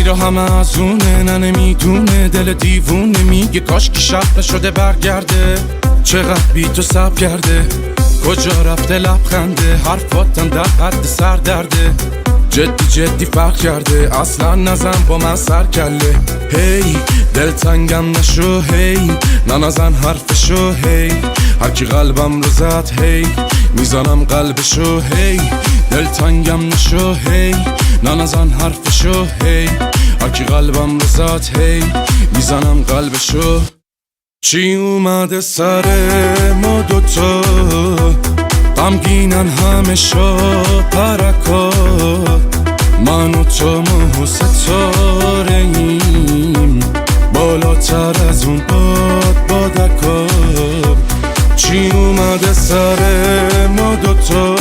مسیر همه از اونه، نه نمیدونه دل دیوونه میگه کاش که شب نشده برگرده. چقدر بی تو سب کرده، کجا رفته لبخنده، حرفاتم در حد سر درده. جدی جدی فرق کرده، اصلا نزن با من سر کله. هی دلتنگم نشو، هی نزن حرفشو، هی هرکی قلبم رو زد، هی میزنم قلبشو. هی دلتنگم نشو، هی نزن حرفشو، هی هرکی قلبم رو زد، هی میزنم قلبشو. چی اومده سر ما دوتا، غمگینن همه شب پرکا. من و تو ما ستاره ایم، بالاتر از اون بادکا. چی اومده سر ما دوتا،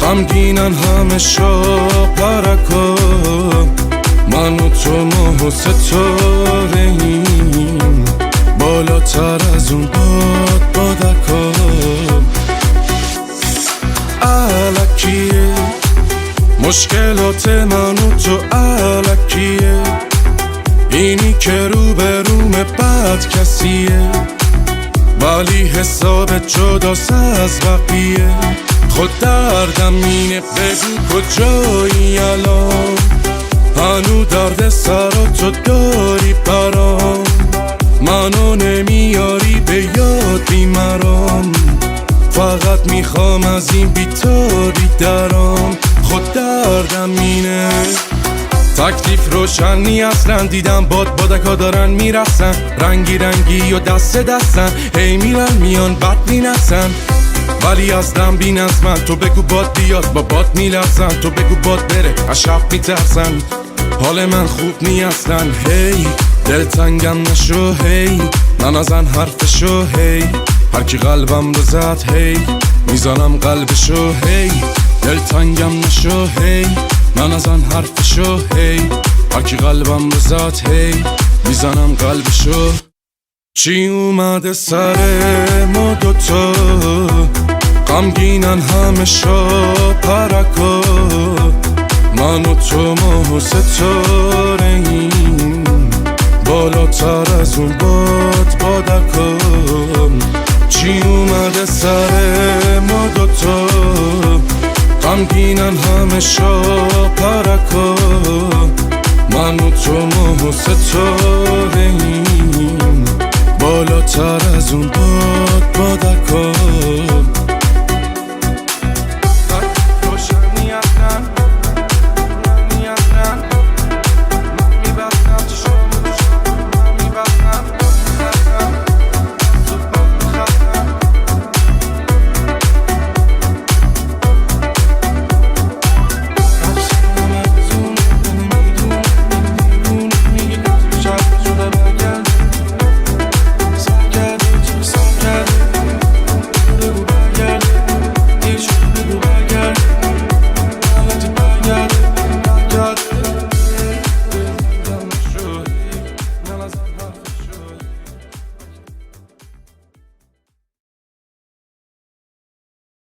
غمگینن همه شب پرکا. من و تو ما ستاره ایم، بالاتر از اون بادکا. الکیه مشکلات من و تو، الکیه اینی که رو به رومه بد کسیه، ولی حساب جداست از بقیه. خود دردم اینه بگو کجایی الان، هنو درد سر تو داری برام. منو نمیاری به یاد بیمرام، فقط میخوام از این بیتابی درام. خود دردم اینه تکلیف روشنی اصلا، دیدم بادکا دارن میرسن، رنگی رنگی و دست دستن، هی میرن میان بد مینسن. ولی از دم بین از من، تو بگو باد بیاد با باد میلرزن، تو بگو باد بره از شب میترسن. حال من خوب نی اصلا، هی دلتنگم نشو، هی نزن حرفشو، هی هرکی قلبم رو زد، هی میزنم قلبشو. هی دلتنگم نشو، هی نزن حرفشو، هی هرکی قلبم رو زد، هی میزنم قلبشو. چی اومده سر ما دوتا، غمگینن همه شب پرکا. من و تو ما ستاره ایم، بالاتر از اون بادکا. چی اومده سر ما دوتا، غمگینن همه شب پرکا. من و تو ما ستاره ایم، بالاتر از اون بادکا.